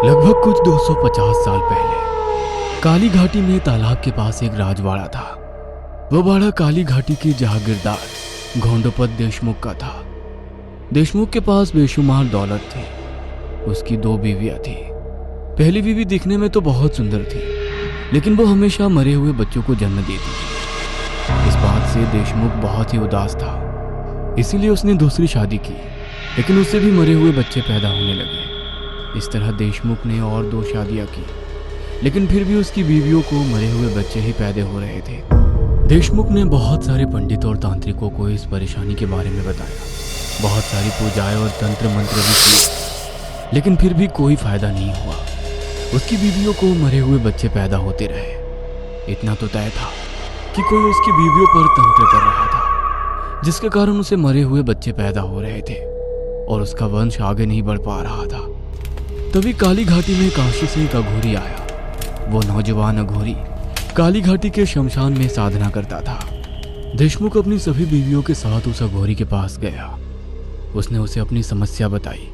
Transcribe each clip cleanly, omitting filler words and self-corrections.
लगभग कुछ 250 साल पहले काली घाटी में तालाब के पास एक राजवाड़ा था। वह बाड़ा काली घाटी के जहागीरदार घोंडोपंत देशमुख का था। देशमुख के पास बेशुमार दौलत थी। उसकी 2 बीवियां थी। पहली बीवी दिखने में तो बहुत सुंदर थी, लेकिन वो हमेशा मरे हुए बच्चों को जन्म देती थी। इस बात से देशमुख बहुत ही उदास था, इसीलिए उसने दूसरी शादी की, लेकिन उससे भी मरे हुए बच्चे पैदा होने लगे। इस तरह देशमुख ने और 2 शादियां की, लेकिन फिर भी उसकी बीवियों को मरे हुए बच्चे ही पैदा हो रहे थे। देशमुख ने बहुत सारे पंडित और तांत्रिकों को इस परेशानी के बारे में बताया। बहुत सारी पूजाएं और तंत्र मंत्र भी किए, लेकिन फिर भी कोई फायदा नहीं हुआ। उसकी बीवियों को मरे हुए बच्चे पैदा होते रहे। इतना तो तय था कि कोई उसकी बीवियों पर तंत्र कर रहा था, जिसके कारण उसे मरे हुए बच्चे पैदा हो रहे थे और उसका वंश आगे नहीं बढ़ पा रहा था। तभी काली घाटी में काशी से एक अघोरी आया। वो नौजवान अघोरी काली घाटी के शमशान में साधना करता था। देशमुख अपनी सभी बीवियों के साथ उस अघोरी के पास गया। उसने उसे अपनी समस्या बताई।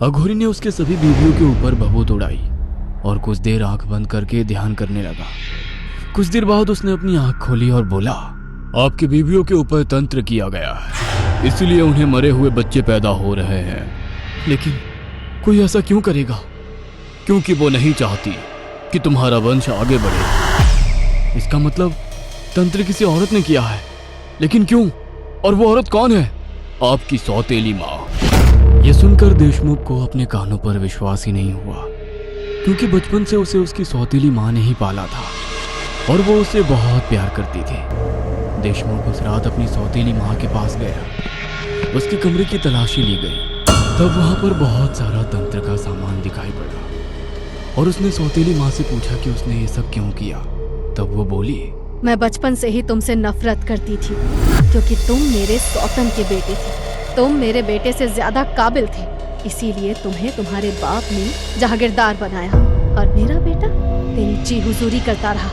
अघोरी ने उसके सभी बीवियों के ऊपर भभूत उड़ाई और कुछ देर आंख बंद करके ध्यान करने लगा। कुछ देर बाद उसने अपनी आंख खोली और बोला, आपकी बीवियों के ऊपर तंत्र किया गया है, इसलिए उन्हें मरे हुए बच्चे पैदा हो रहे हैं। लेकिन कोई ऐसा क्यों करेगा? क्योंकि वो नहीं चाहती कि तुम्हारा वंश आगे बढ़े। इसका मतलब तंत्र किसी औरत ने किया है। लेकिन क्यों? और वो औरत कौन है? आपकी सौतेली माँ। यह सुनकर देशमुख को अपने कानों पर विश्वास ही नहीं हुआ, क्योंकि बचपन से उसे उसकी सौतेली माँ ने ही पाला था और वो उसे बहुत प्यार करती थी। देशमुख उस रात अपनी सौतेली माँ के पास गया। उसके कमरे की तलाशी ली गई। तब वहां पर बहुत सारा तंत्र का सामान दिखाई पड़ा और उसने सौतेली माँ से पूछा कि उसने ये सब क्यों किया। तब वो बोली, मैं बचपन से ही तुमसे नफरत करती थी, क्योंकि तुम मेरे सौतन के बेटे थे। तुम मेरे बेटे से ज्यादा काबिल थे, इसीलिए तुम्हें तुम्हारे बाप ने जहागीरदार बनाया और मेरा बेटा तेरी जी हुजूरी करता रहा।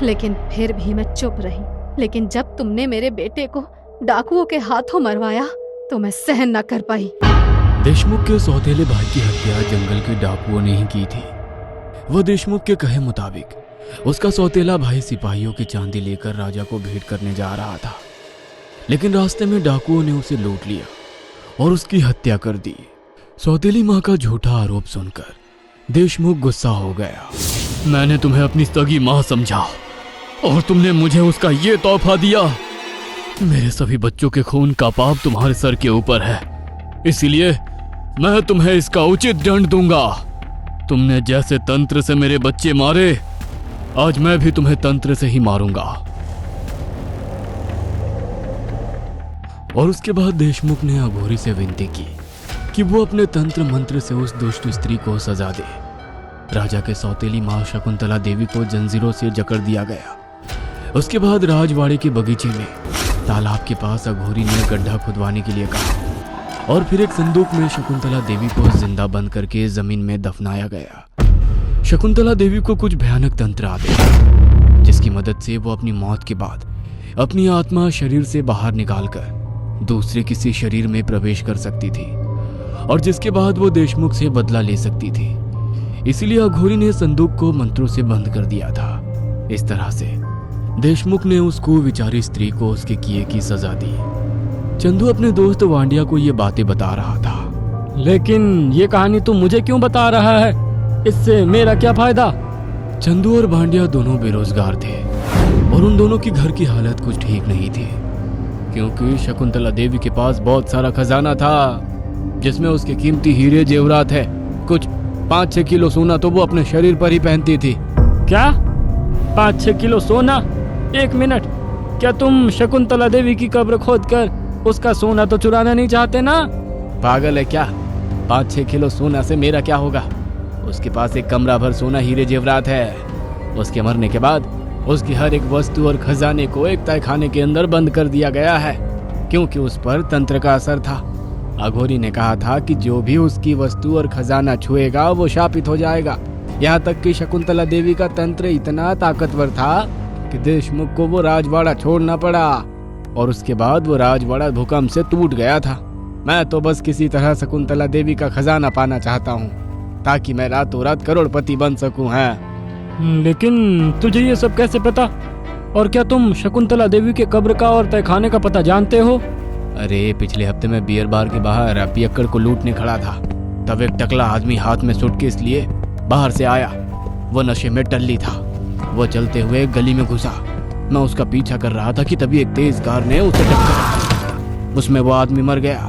लेकिन फिर भी मैं चुप रही। लेकिन जब तुमने मेरे बेटे को डाकुओं के हाथों मरवाया तो मैं सहन न कर पाई। देशमुख के सौतेले भाई की हत्या जंगल के डाकुओं ने ही की थी। वह देशमुख के कहे मुताबिक उसका सौतेला भाई सिपाहियों की चांदी लेकर राजा को भेंट करने जा रहा था, लेकिन रास्ते में डाकुओं ने उसे लूट लिया और उसकी हत्या कर दी। सौतेली माँ का झूठा आरोप सुनकर देशमुख गुस्सा हो गया। मैंने तुम्हें अपनी सगी माँ समझा और तुमने मुझे उसका ये तोहफा दिया। मेरे सभी बच्चों के खून का पाप तुम्हारे सर के ऊपर है, इसीलिए मैं तुम्हें इसका उचित दंड दूंगा। तुमने जैसे तंत्र से मेरे बच्चे मारे, आज मैं भी तुम्हें तंत्र से ही मारूंगा। और उसके बाद देशमुख ने अघोरी से विनती की कि वो अपने तंत्र मंत्र से उस दुष्ट स्त्री को सजा दे। राजा के सौतेली माँ शकुंतला देवी को जंजीरों से जकड़ दिया गया। उसके बाद राजवाड़े के बगीचे में तालाब के पास अघोरी ने गड्ढा खुदवाने के लिए कहा और फिर एक संदूक में शकुंतला देवी को जिंदा बंद करके जमीन में दफनाया गया। शकुंतला देवी को कुछ भयानक तंत्र आते थे, जिसकी मदद से वो अपनी मौत के बाद अपनी आत्मा शरीर से बाहर निकालकर दूसरे किसी शरीर में प्रवेश कर सकती थी और जिसके बाद वो देशमुख से बदला ले सकती थी। इसीलिए अघोरी ने संदूक को मंत्रों से बंद कर दिया था। इस तरह से देशमुख ने उस कुविचारी स्त्री को उसके किए की सजा दी। चंदू अपने दोस्त वांडिया को ये बातें बता रहा था। लेकिन ये कहानी तू मुझे क्यों बता रहा है? इससे मेरा क्या फायदा? चंदू और वांडिया दोनों बेरोजगार थे और उन दोनों की घर की हालत कुछ ठीक नहीं थी, क्योंकि शकुंतला देवी के पास बहुत सारा खजाना था, जिसमें उसके कीमती हीरे जेवरात है। कुछ 5-6 किलो सोना तो वो अपने शरीर पर ही पहनती थी। क्या? 5-6 किलो सोना? 1 मिनट, क्या तुम शकुंतला देवी की कब्र खोदकर उसका सोना तो चुराना नहीं चाहते ना? पागल है क्या? 5-6 किलो सोना से मेरा क्या होगा? उसके पास एक कमरा भर सोना हीरे जेवरात है। उसके मरने के बाद उसकी हर एक वस्तु और खजाने को एक तहखाने के अंदर बंद कर दिया गया है, क्योंकि उस पर तंत्र का असर था। अघोरी ने कहा था कि जो भी उसकी वस्तु और खजाना छुएगा वो शापित हो जाएगा। यहाँ तक कि शकुंतला देवी का तंत्र इतना ताकतवर था कि देशमुख को वो राजवाड़ा छोड़ना पड़ा और उसके बाद वो राजवाड़ा भूकंप से टूट गया था। मैं तो बस किसी तरह शकुंतला देवी का खजाना पाना चाहता हूँ। ताकि मैं रातों रात करोड़पति बन सकूं। है लेकिन तुझे ये सब कैसे पता? और क्या तुम शकुंतला देवी के कब्र का और तहखाने का पता जानते हो? अरे पिछले हफ्ते मैं बियर बार के बाहर पियक्कड़ को लूटने खड़ा था, तब एक टकला आदमी हाथ में सूटकेस लिए बाहर से आया। वो नशे में टल्ली था। वो चलते हुए एक गली में घुसा। मैं उसका पीछा कर रहा था कि तभी एक तेज कार ने उसे टक्कर। उसमें वो आदमी मर गया,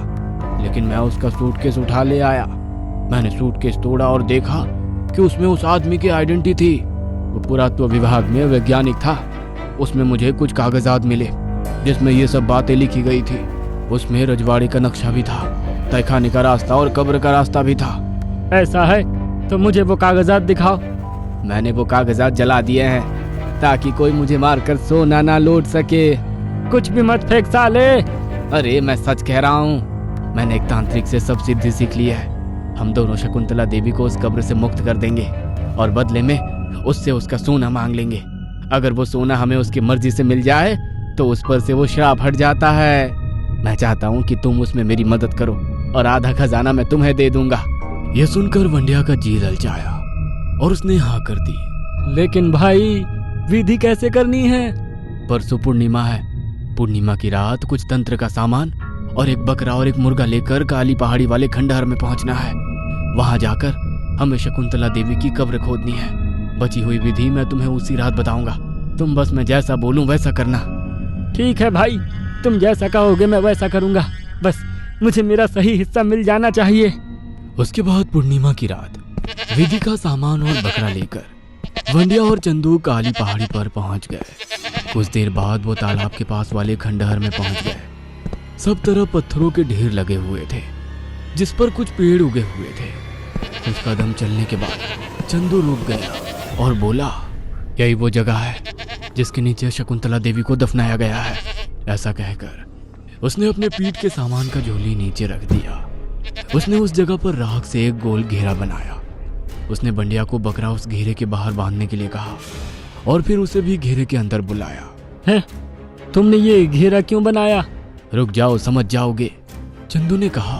लेकिन मैं उसका सूटकेस उठा ले आया। मैंने सूटकेस तोड़ा और देखा कि उसमें उस आदमी की आइडेंटिटी थी। वो पुरातत्व विभाग में वैज्ञानिक था। उसमें मुझे कुछ कागजात मिले जिसमें ये सब बातें लिखी गई थी। उसमें रजवाड़े का नक्शा भी था, तहखाने का रास्ता और कब्र का रास्ता भी था। ऐसा है तो मुझे वो कागजात दिखाओ। मैंने वो कागजात जला दिए हैं ताकि कोई मुझे मारकर सोना ना लूट सके। कुछ भी मत फेंक साले। अरे मैं सच कह रहा हूँ, मैंने एक तांत्रिक से सब सिद्धि सीख ली है। हम दोनों शकुंतला देवी को उस कब्र से मुक्त कर देंगे और बदले में उससे उसका सोना मांग लेंगे। अगर वो सोना हमें उसकी मर्जी से मिल जाए तो उस पर से वो श्राप हट जाता है। मैं चाहता हूँ कि तुम उसमें मेरी मदद करो और आधा खजाना मैं तुम्हें दे दूंगा। यह सुनकर वंड्या का जी ललचाया और उसने हाँ कर दी। लेकिन भाई विधि कैसे करनी है? परसों पूर्णिमा है। पूर्णिमा की रात कुछ तंत्र का सामान और एक बकरा और एक मुर्गा लेकर काली पहाड़ी वाले खंडहर में पहुंचना है। वहां जाकर हमें शकुंतला देवी की कब्र खोदनी है। बची हुई विधि मैं तुम्हें उसी रात बताऊंगा। तुम बस मैं जैसा बोलूं वैसा करना। ठीक है भाई, तुम जैसा कहोगे मैं वैसा करूंगा। बस मुझे मेरा सही हिस्सा मिल जाना चाहिए। उसके बाद पूर्णिमा की रात विधि का सामान और बकरा लेकर वंड्या और चंदू काली पहाड़ी पर पहुंच गए। कुछ देर बाद वो तालाब के पास वाले खंडहर में पहुंच गए। सब तरफ पत्थरों के ढेर लगे हुए थे जिस पर कुछ पेड़ उगे हुए थे। कुछ कदम चलने के बाद चंदू रुक गया और बोला, यही वो जगह है जिसके नीचे शकुंतला देवी को दफनाया गया है। ऐसा कहकर उसने अपने पीठ के सामान का झोली नीचे रख दिया। उसने उस जगह पर राख से एक गोल घेरा बनाया। उसने बंडिया को बकरा उस घेरे के बाहर बांधने के लिए कहा और फिर उसे भी घेरे के अंदर बुलाया। है, तुमने ये घेरा क्यों बनाया? रुक जाओ, समझ जाओगे, चंदू ने कहा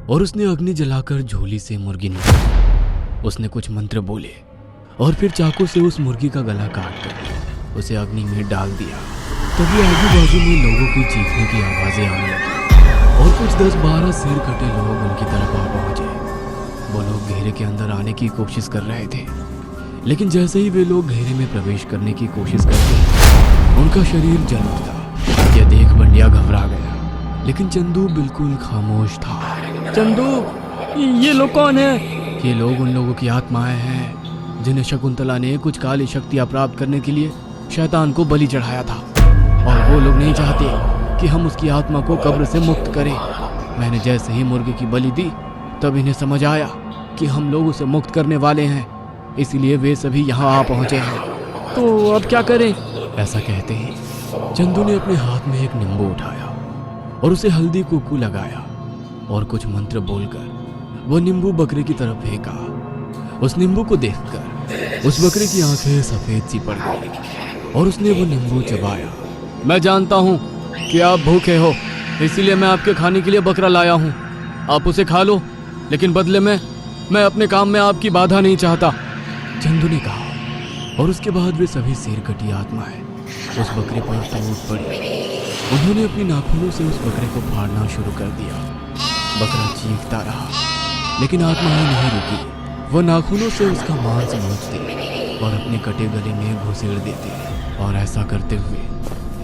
और उसने अग्नि जलाकर झोली से मुर्गी निकाली। उसने कुछ मंत्र बोले और फिर चाकू से उस मुर्गी का गला काट कर उसे अग्नि में डाल दिया। तभी आजू बाजू में लोगों की चीखने की आवाजें आने लगी और कुछ 10-12 सिर कटे लोग उनकी तरफ आ पहुंचे। वो लोग घेरे के अंदर आने की कोशिश कर रहे थे, लेकिन जैसे ही वे लोग घेरे में प्रवेश करने की कोशिश करते उनका शरीर जल उठा। यह देख बंडिया घबरा गया, लेकिन चंदू बिल्कुल खामोश था। चंदू, ये लोग कौन है? ये लोग उन लोगों की आत्माएं हैं जिन्हें शकुंतला ने कुछ काली शक्तियां प्राप्त करने के लिए शैतान को बलि चढ़ाया था, और वो लोग नहीं चाहते कि हम उसकी आत्मा को कब्र से मुक्त करें। मैंने जैसे ही मुर्गे की बलि दी तब इन्हें समझ आया कि हम लोग उसे मुक्त करने वाले हैं, इसीलिए वे सभी यहाँ आ पहुँचे हैं। तो अब क्या करें? ऐसा कहते ही चंदू ने अपने हाथ में एक नींबू उठाया और उसे हल्दी कुकू लगाया और कुछ मंत्र बोलकर वो नींबू बकरे की तरफ फेंका। उस नींबू को देखकर उस बकरे की आंखें सफेद सी पड़ गई और उसने वो नींबू चबाया। मैं जानता हूँ कि आप भूखे हो, इसीलिए मैं आपके खाने के लिए बकरा लाया हूँ। आप उसे खा लो, लेकिन बदले में मैं अपने काम में आपकी बाधा नहीं चाहता, चंदू ने कहा। और उसके बाद वे सभी सिर कटी आत्माएं उस बकरे पर टूट पड़ी। उन्होंने अपनी नाखूनों से उस बकरे को फाड़ना शुरू कर दिया। बकरा चीखता रहा, लेकिन आत्माएं नहीं रुकी। वो नाखूनों से उसका मांस नोचते और अपने कटे गले में घुसेड़ देते, और ऐसा करते हुए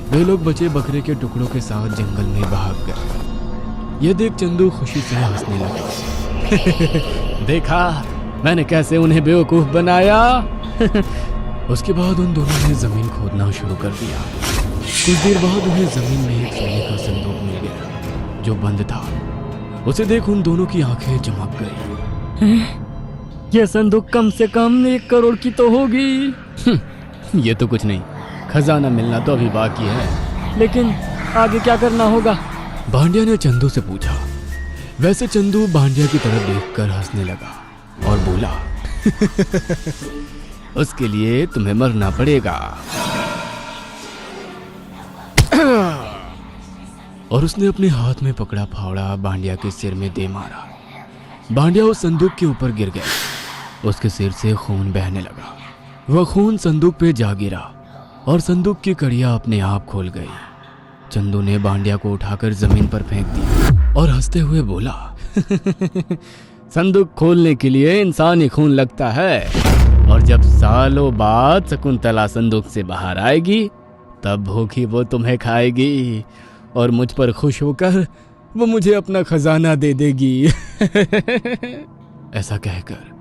वे लोग बचे बकरे के टुकड़ों के साथ जंगल में भाग गए। ये देख चंदू खुशी से हंसने लगा। देखा मैंने कैसे उन्हें बेवकूफ बनाया। उसके बाद उन दोनों ने जमीन खोदना शुरू कर दिया। कुछ देर बाद उन्हें जमीन में एक सोने का संदूक मिल गया जो बंद था। उसे देख उन दोनों की आंखें चमक गई। यह संदूक कम से कम 1 करोड़ की तो होगी। ये तो कुछ नहीं, खजाना मिलना तो अभी बाकी है। लेकिन आगे क्या करना होगा? भांडिया ने चंदू से पूछा। वैसे चंदू भांडिया की तरफ देखकर हंसने लगा और बोला, उसके लिए तुम्हें मरना पड़ेगा। और उसने अपने हाथ में पकड़ा फावड़ा भांडिया के सिर में दे मारा। भांडिया उस संदूक के ऊपर गिर गया उसके सिर से खून बहने लगा। वह खून संदूक पे जा गिरा और संदूक की कड़ियां अपने आप खोल गई। चंदू ने बांडिया को उठाकर जमीन पर फेंक दिया और हंसते हुए बोला, संदूक खोलने के लिए इंसानी खून लगता है, और जब सालों बाद शकुंतला संदूक से बाहर आएगी तब भूखी वो तुम्हें खाएगी और मुझ पर खुश होकर वो मुझे अपना खजाना दे देगी। ऐसा कहकर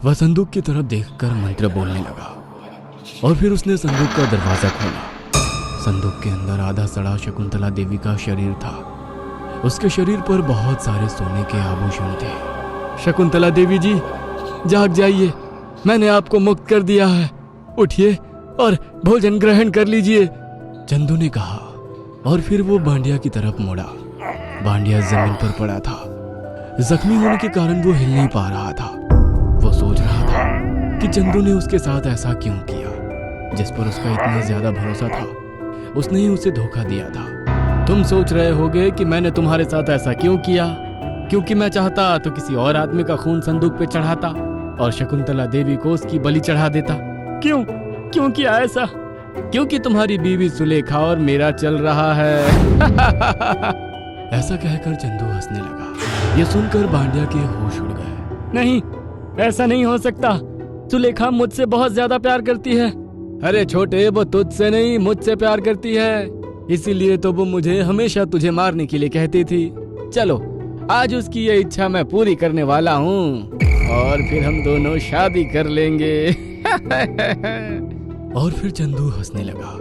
वह संदूक की तरफ देखकर मंत्र बोलने लगा और फिर उसने संदूक का दरवाजा खोला। संदूक के अंदर आधा सड़ा शकुंतला देवी का शरीर था। उसके शरीर पर बहुत सारे सोने के आभूषण थे। शकुंतला देवी जी, जाग जाइए, मैंने आपको मुक्त कर दिया है, उठिए और भोजन ग्रहण कर लीजिए, चंदू ने कहा। और फिर वो बांडिया की तरफ मुड़ा। बांडिया जमीन पर पड़ा था। जख्मी होने के कारण वो हिल नहीं पा रहा था। वो सोच रहा था कि चंदू ने उसके साथ ऐसा क्यों किया, जिस पर उसका इतना ज्यादा भरोसा था। उसने ही उसे धोखा दिया था। तुम सोच रहे होगे कि मैंने तुम्हारे साथ ऐसा क्यों किया, क्योंकि मैं चाहता तो किसी और आदमी का खून संदूक पे चढ़ाता और शकुंतला देवी को उसकी बलि चढ़ा देता। क्यों किया ऐसा? क्योंकि तुम्हारी बीवी सुलेखा और मेरा चल रहा है। ऐसा कहकर चंदू हंसने लगा। ये सुनकर बांडिया के होश उड़ गए। नहीं, ऐसा नहीं हो सकता, सुलेखा मुझसे बहुत ज्यादा प्यार करती है। अरे छोटे, वो तुझसे नहीं मुझसे प्यार करती है, इसीलिए तो वो मुझे हमेशा तुझे मारने के लिए कहती थी। चलो, आज उसकी ये इच्छा मैं पूरी करने वाला हूँ और फिर हम दोनों शादी कर लेंगे। और फिर चंदू हंसने लगा,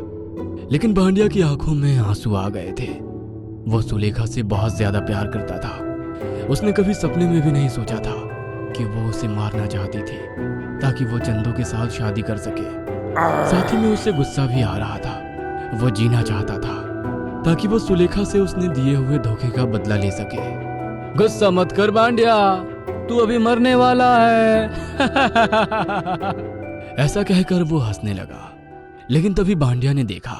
लेकिन बांडिया की आंखों में आंसू आ गए थे। वो सुलेखा से बहुत ज्यादा प्यार करता था। उसने कभी सपने में भी नहीं सोचा था कि वो उसे मारना चाहती थी ताकि वो चंदू के साथ शादी कर सके। साथ ही में उसे गुस्सा भी आ रहा था। वो जीना चाहता था ताकि वो सुलेखा से उसने दिए हुए धोखे का बदला ले सके। गुस्सा मत कर बांडिया, तू अभी मरने वाला है। ऐसा कहकर वो हंसने लगा, लेकिन तभी बांडिया ने देखा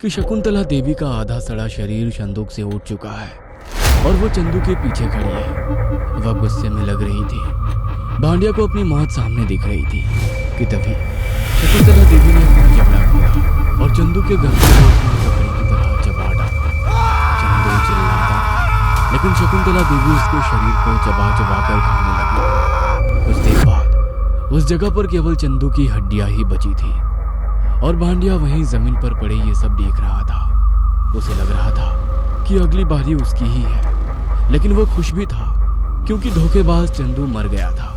कि शकुंतला देवी का आधा सड़ा शरीर संदूक से उठ चुका है और वो चंदू के पीछे खड़ी है। वह गुस्से में लग रही थी। बांडिया को अपनी मौत सामने दिख रही थी कि तभी शकुंतला देवी ने अपना जबड़ा खोला और चंदू के गर्दन को अपनी लकड़ी की तरह चबा डाला। चंदू चिल्लाता, लेकिन शकुंतला देवी उसके शरीर को चबा चबा कर खाने लगी। कुछ देर बाद उस जगह पर केवल चंदू की हड्डियां ही बची थी और बांडिया वहीं जमीन पर पड़े ये सब देख रहा था। उसे लग रहा था कि अगली बारी उसकी ही है, लेकिन वो खुश भी था क्योंकि धोखेबाज चंदू मर गया था।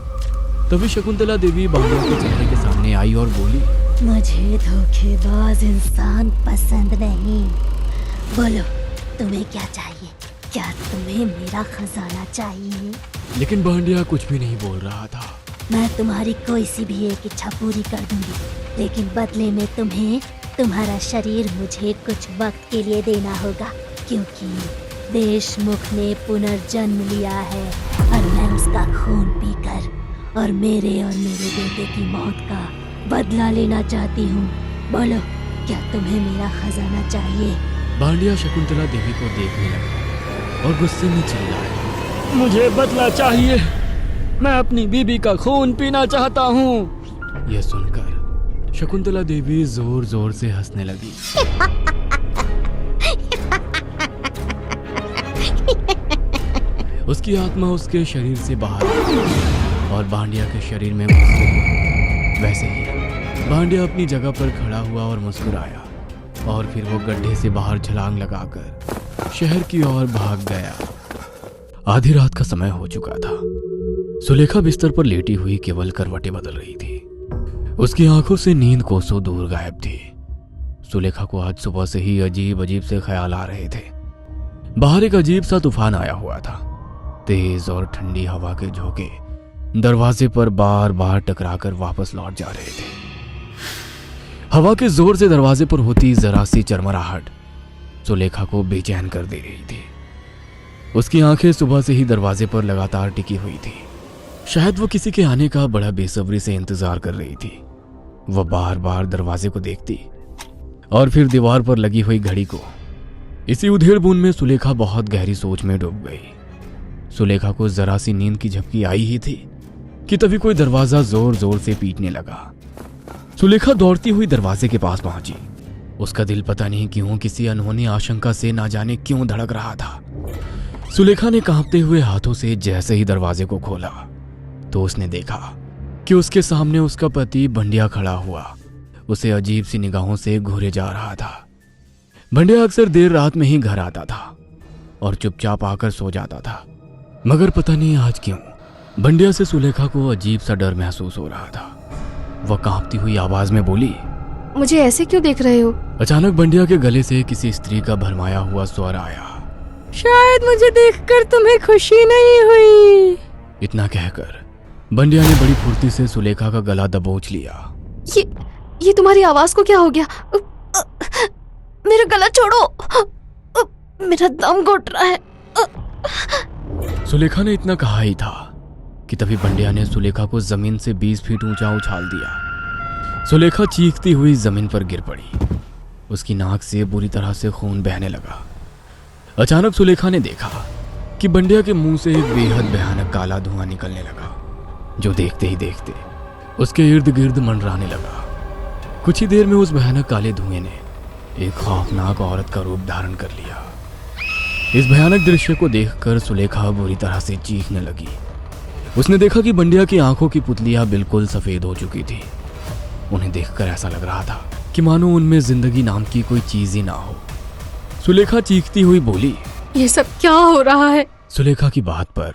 तभी शकुंतला देवी बांडिया के चेहरे के सामने आई और बोली, मुझे धोखेबाज इंसान पसंद नहीं। बोलो, तुम्हें क्या चाहिए? क्या तुम्हें मेरा खजाना चाहिए? लेकिन बांडिया कुछ भी नहीं बोल रहा था। मैं तुम्हारी कोई सी भी एक इच्छा पूरी कर दूंगी, लेकिन बदले में तुम्हें तुम्हारा शरीर मुझे कुछ वक्त के लिए देना होगा, क्योंकि देशमुख ने पुनर्जन्म लिया है और मैं उसका खून पीकर और मेरे बेटे की मौत का बदला लेना चाहती हूँ। बोलो, क्या तुम्हें मेरा खजाना चाहिए? बांडिया शकुंतला देवी को देखने लगा और गुस्से में चिल्लाया, मुझे बदला चाहिए, मैं अपनी बीबी का खून पीना चाहता हूँ। यह सुनकर शकुंतला देवी जोर जोर से हंसने लगी। उसकी आत्मा उसके शरीर से बाहर आई और बांडिया के शरीर में घुस गई। वैसे ही बांडिया अपनी जगह पर खड़ा हुआ और मुस्कुराया और फिर वो गड्ढे से बाहर छलांग लगाकर शहर की ओर भाग गया। आधी रात का समय हो चुका था। सुलेखा बिस्तर पर लेटी हुई केवल करवटें बदल रही थी। उसकी आंखों से नींद कोसों दूर गायब थी। सुलेखा को आज सुबह से ही अजीब अजीब से ख्याल आ रहे थे। बाहर एक अजीब सा तूफान आया हुआ था। तेज और ठंडी हवा के झोंके दरवाजे पर बार बार टकराकर वापस लौट जा रहे थे। हवा के जोर से दरवाजे पर होती जरा सी चरमराहट सुलेखा को बेचैन कर दे रही थी। उसकी आंखें सुबह से ही दरवाजे पर लगातार टिकी हुई थी। शायद वो किसी के आने का बड़ा बेसब्री से इंतजार कर रही थी। वह बार बार दरवाजे को देखती और फिर दीवार पर लगी हुई घड़ी को। इसी उधेड़-बुन में सुलेखा बहुत गहरी सोच में डूब गई। सुलेखा को जरा सी नींद की झपकी आई ही थी कि तभी कोई दरवाजा जोर जोर से पीटने लगा। सुलेखा दौड़ती हुई दरवाजे के पास पहुंची। उसका दिल पता नहीं क्यों किसी अनहोनी आशंका से ना जाने क्यों धड़क रहा था। सुलेखा ने कांपते हुए हाथों से जैसे ही दरवाजे को खोला तो उसने देखा कि उसके सामने उसका पति बंडिया खड़ा हुआ उसे अजीब सी निगाहों से घूरे जा रहा था। बंडिया अक्सर देर रात में ही घर आता था और चुपचाप आकर सो जाता था, मगर पता नहीं आज क्यों बंडिया से सुलेखा को अजीब सा डर महसूस हो रहा था। वह कांपती हुई आवाज में बोली, मुझे ऐसे क्यों देख रहे हो? अचानक बंडिया के गले से किसी स्त्री का भरमाया हुआ स्वर आया। शायद मुझे देखकर तुम्हें खुशी नहीं हुई। इतना कहकर बंडिया ने बड़ी फुर्ती से सुलेखा का गला दबोच लिया। ये तुम्हारी आवाज को क्या हो गया? मेरा गला छोड़ो, मेरा दम घुट रहा है। सुलेखा ने इतना कहा ही था कि तभी बंडिया ने सुलेखा को जमीन से 20 फीट ऊंचा उछाल दिया। सुलेखा चीखती हुई जमीन पर गिर पड़ी। उसकी नाक से बुरी तरह से खून बहने लगा। अचानक सुलेखा ने देखा कि बंडिया के मुंह से एक बेहद भयानक काला धुआं निकलने लगा, जो देखते ही देखते उसके इर्द गिर्द मंडराने लगा। कुछ ही देर में उस भयानक काले धुएं ने एक खौफनाक औरत का रूप धारण कर लिया। इस भयानक दृश्य को देखकर सुलेखा बुरी तरह से चीखने लगी। उसने देखा कि बंडिया की आंखों की पुतलियां बिल्कुल सफेद हो चुकी थी। उन्हें देखकर ऐसा लग रहा था कि मानो उनमें जिंदगी नाम की कोई चीज ही ना हो। सुलेखा चीखती हुई बोली, ये सब क्या हो रहा है? सुलेखा की बात पर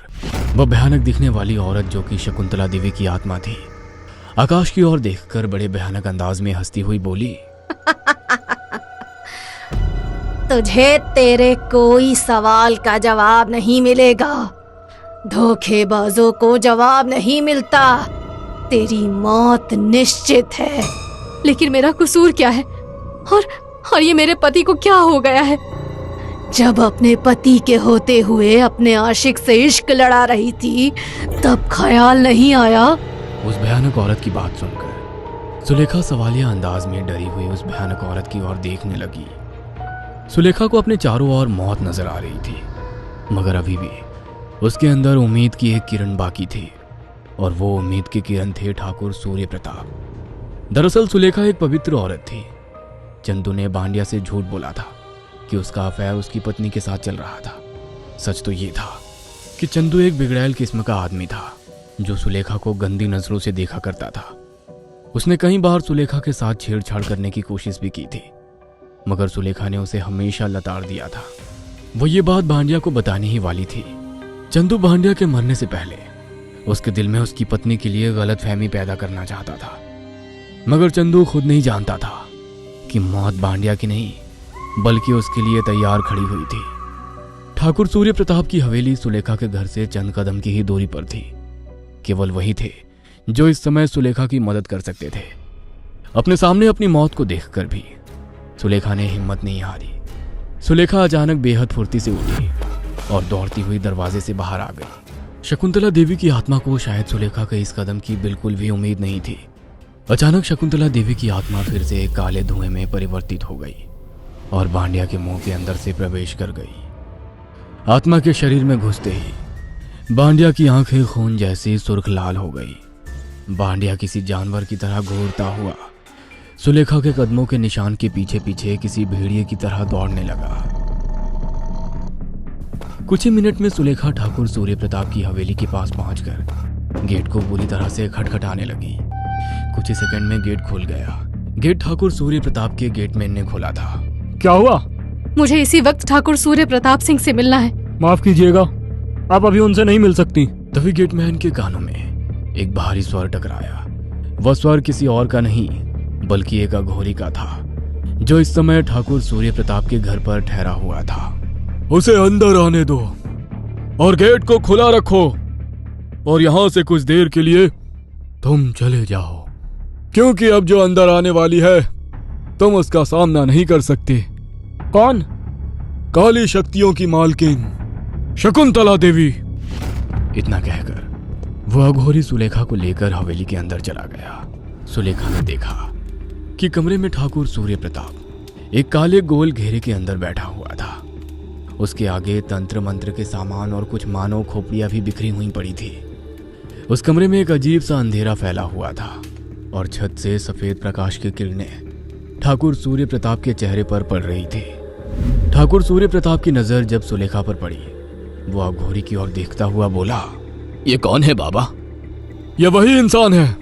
वह भयानक दिखने वाली औरत, जो कि शकुंतला देवी की आत्मा थी, आकाश की ओर देखकर बड़े भयानक अंदाज में हंसती हुई बोली, तुझे तेरे कोई सवाल का जवाब नहीं मिलेगा। धोखेबाजों को जवाब नहीं मिलता। तेरी मौत निश्चित है। लेकिन मेरा कसूर क्या है? और ये मेरे पति को क्या हो गया है? जब अपने पति के होते हुए अपने आशिक से इश्क लड़ा रही थी, तब ख्याल नहीं आया? उस भयानक औरत की बात सुनकर सुलेखा सवालिया अंदाज में डरी हुई उस भयानक औरत की ओर देखने लगी। सुलेखा को अपने चारों ओर मौत नजर आ रही थी, मगर अभी भी उसके अंदर उम्मीद की एक किरण बाकी थी, और वो उम्मीद की किरण थे ठाकुर सूर्य प्रताप। दरअसल सुलेखा एक पवित्र औरत थी। चंदू ने बांडिया से झूठ बोला था कि उसका अफेयर उसकी पत्नी के साथ चल रहा था। सच तो ये था कि चंदू एक बिगड़ैल किस्म का आदमी था, जो सुलेखा को गंदी नजरों से देखा करता था। उसने कई बार सुलेखा के साथ छेड़छाड़ करने की कोशिश भी की थी, मगर सुलेखा ने उसे हमेशा लताड़ दिया था। वो ये बात भांडिया को बताने ही वाली थी। चंदू भांडिया के मरने से पहले उसके दिल में उसकी पत्नी के लिए गलतफहमी पैदा करना चाहता था, मगर चंदू खुद नहीं जानता था कि मौत भांडिया की नहीं, बल्कि उसके लिए तैयार खड़ी हुई थी। ठाकुर सूर्य प्रताप की हवेली सुलेखा के घर से चंद कदम की ही दूरी पर थी। केवल वही थे जो इस समय सुलेखा की मदद कर सकते थे। अपने सामने अपनी मौत को देखकर भी सुलेखा ने हिम्मत नहीं हारी। सुलेखा अचानक बेहद फुर्ती से उठी और दौड़ती हुई दरवाजे से बाहर आ गई। शकुंतला देवी की आत्मा को शायद सुलेखा के इस कदम की बिल्कुल भी उम्मीद नहीं थी। अचानक शकुंतला देवी की आत्मा फिर से एक काले धुएं में परिवर्तित हो गई और बांडिया के मुंह के अंदर से प्रवेश कर गई। आत्मा के शरीर में घुसते ही बांडिया की आंखें खून जैसी सुर्ख लाल हो गई। बांडिया किसी जानवर की तरह घूरता हुआ सुलेखा के कदमों के निशान के पीछे पीछे किसी भेड़िए की तरह दौड़ने लगा। कुछ ही मिनट में सुलेखा ठाकुर सूर्य प्रताप की हवेली के पास पहुंचकर गेट को बुरी तरह से खटखटाने लगी। कुछ ही सेकंड में गेट खुल गया। गेट ठाकुर सूर्य प्रताप के गेटमैन ने खोला था। क्या हुआ? मुझे इसी वक्त ठाकुर सूर्य प्रताप सिंह से मिलना है। माफ कीजिएगा, आप अभी उनसे नहीं मिल सकती। तभी गेटमैन के कानों में एक भारी स्वर टकराया। वह स्वर किसी और का नहीं बल्कि एक अघोरी का था, जो इस समय ठाकुर सूर्य प्रताप के घर पर ठहरा हुआ था। उसे अंदर आने दो और गेट को खुला रखो, और यहां से कुछ देर के लिए तुम चले जाओ, क्योंकि अब जो अंदर आने वाली है तुम उसका सामना नहीं कर सकते। कौन? काली शक्तियों की मालकिन शकुंतला देवी। इतना कहकर वह अघोरी सुलेखा को लेकर हवेली के अंदर चला गया। सुलेखा ने देखा कि कमरे में ठाकुर सूर्य प्रताप एक काले गोल घेरे के अंदर बैठा हुआ था। उसके आगे तंत्र मंत्र के सामान और कुछ मानव खोपड़ियां भी बिखरी हुई पड़ी थी। उस कमरे में एक अजीब सा अंधेरा फैला हुआ था और छत से सफेद प्रकाश की किरणें ठाकुर सूर्य प्रताप के चेहरे पर पड़ रही थी। ठाकुर सूर्य प्रताप की नजर जब सुलेखा पर पड़ी, वो अघोरी की ओर देखता हुआ बोला, ये कौन है बाबा? यह वही इंसान है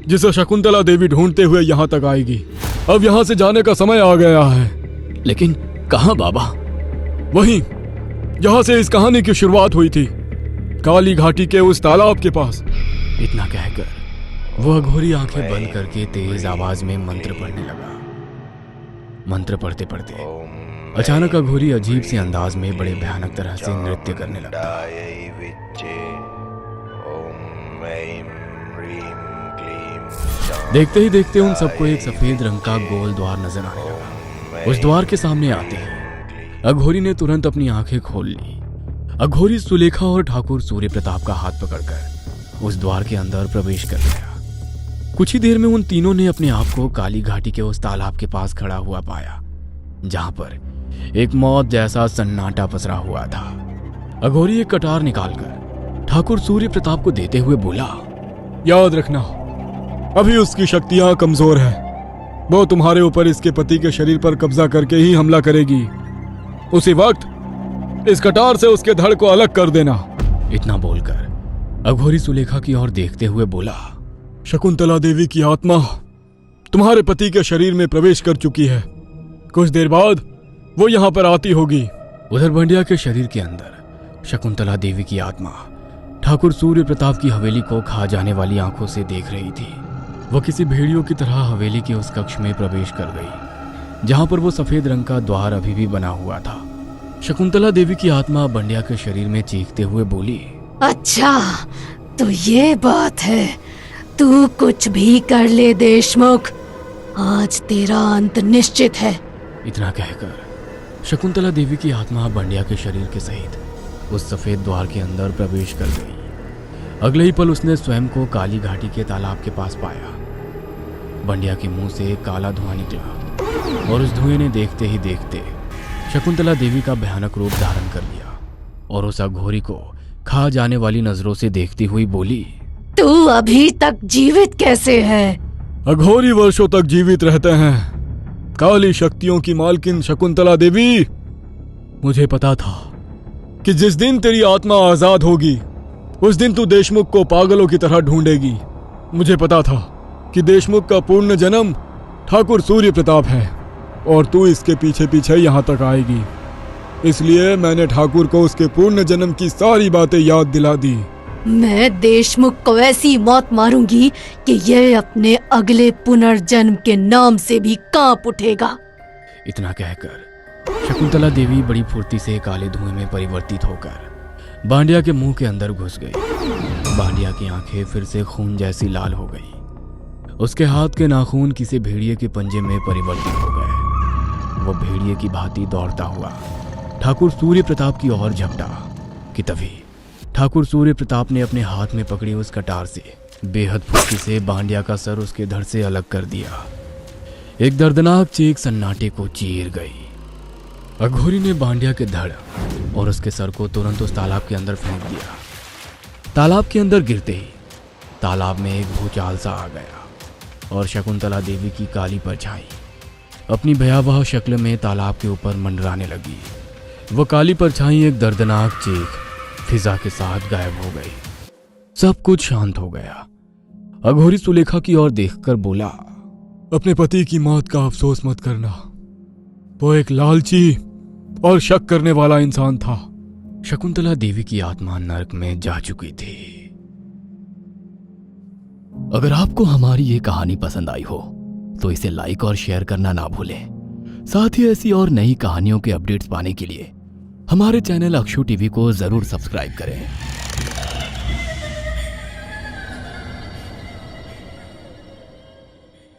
जिसे शकुंतला देवी ढूंढते हुए यहाँ तक आएगी। अब यहाँ से जाने का समय आ गया है। लेकिन कहाँ बाबा? वहीं जहाँ से इस कहानी की शुरुआत हुई थी, काली घाटी के उस तालाब के पास। इतना कहकर वो अघोरी आंखें बंद करके तेज आवाज में मंत्र पढ़ने लगा। मंत्र पढ़ते पढ़ते अचानक अघोरी अजीब से अंदाज में बड़े भयानक तरह से नृत्य करने लगा। देखते ही देखते उन सबको एक सफेद रंग का गोल द्वार नजर आने लगा। उस द्वार के सामने आते ही अघोरी ने तुरंत अपनी आंखें खोल ली। अघोरी सुलेखा और ठाकुर सूर्य प्रताप का हाथ पकड़कर उस द्वार के अंदर प्रवेश कर गया। कुछ ही देर में उन तीनों ने अपने आप को काली घाटी के उस तालाब के पास खड़ा हुआ पाया, जहां पर एक मौत जैसा सन्नाटा पसरा हुआ था। अघोरी एक कटार निकालकर ठाकुर सूर्य प्रताप को देते हुए बोला, याद रखना, अभी उसकी शक्तियां कमजोर है। वो तुम्हारे ऊपर इसके पति के शरीर पर कब्जा करके ही हमला करेगी। उसी वक्त इस कटार से उसके धड़ को अलग कर देना। इतना बोलकर अघोरी सुलेखा की ओर देखते हुए बोला, शकुंतला देवी की आत्मा तुम्हारे पति के शरीर में प्रवेश कर चुकी है। कुछ देर बाद वो यहाँ पर आती होगी। उधर बंडिया के शरीर के अंदर शकुंतला देवी की आत्मा ठाकुर सूर्य प्रताप की हवेली को खा जाने वाली आंखों से देख रही थी। वह किसी भेड़ियों की तरह हवेली के उस कक्ष में प्रवेश कर गई, जहां पर वो सफेद रंग का द्वार अभी भी बना हुआ था। शकुंतला देवी की आत्मा बंडिया के शरीर में चीखते हुए बोली, अच्छा तो ये बात है, तू कुछ भी कर ले देशमुख, आज तेरा अंत निश्चित है। इतना कहकर शकुंतला देवी की आत्मा बंडिया के शरीर के सहित उस सफेद द्वार के अंदर प्रवेश कर गई। अगले ही पल उसने स्वयं को काली घाटी के तालाब के पास पाया। बंडिया के मुंह से काला धुआं निकला और उस धुएं ने देखते ही देखते शकुंतला देवी का भयानक रूप धारण कर लिया और उस अघोरी को खा जाने वाली नजरों से देखती हुई बोली, तू अभी तक जीवित कैसे है? अघोरी वर्षों तक जीवित रहते हैं। काली शक्तियों की मालकिन शकुंतला देवी, मुझे पता था कि जिस दिन तेरी आत्मा आजाद होगी उस दिन तू देशमुख को पागलों की तरह ढूंढेगी। मुझे पता था कि देशमुख का पूर्ण जन्म ठाकुर सूर्य प्रताप है और तू इसके पीछे पीछे यहाँ तक आएगी। इसलिए मैंने ठाकुर को उसके पूर्ण जन्म की सारी बातें याद दिला दी। मैं देशमुख को ऐसी मौत मारूंगी कि यह अपने अगले पुनर्जन्म के नाम से भी कांप उठेगा। इतना कहकर शकुंतला देवी बड़ी फुर्ती से काले धुएं में परिवर्तित होकर बांडिया के मुंह के अंदर घुस गई। बांडिया की आंखें फिर से खून जैसी लाल हो गई। उसके हाथ के नाखून किसी भेड़िए के पंजे में परिवर्तित हो गए। वो भेड़िए की भांति दौड़ता हुआ ठाकुर सूर्य प्रताप की ओर झपटा कि तभी ठाकुर सूर्य प्रताप ने अपने हाथ में पकड़ी उस कटार से बेहद फुर्ती से बांडिया का सर उसके धड़ से अलग कर दिया। एक दर्दनाक चीख सन्नाटे को चीर गई। अघोरी ने बांडिया के धड़ और उसके सर को तुरंत उस तालाब के अंदर फेंक दिया। तालाब के अंदर गिरते ही तालाब में एक भूचाल सा आ गया और शकुंतला देवी की काली परछाई अपनी भयावह शक्ल में तालाब के ऊपर मंडराने लगी। वो काली परछाई एक दर्दनाक चीख फिजा के साथ गायब हो गई। सब कुछ शांत हो गया। अघोरी सुलेखा की ओर देखकर बोला, अपने पति की मौत का अफसोस मत करना। वो एक लालची और शक करने वाला इंसान था। शकुंतला देवी की आत्मा नरक में जा चुकी थी। अगर आपको हमारी ये कहानी पसंद आई हो तो इसे लाइक और शेयर करना ना भूलें। साथ ही ऐसी और नई कहानियों के अपडेट्स पाने के लिए हमारे चैनल अक्षु टीवी को जरूर सब्सक्राइब करें।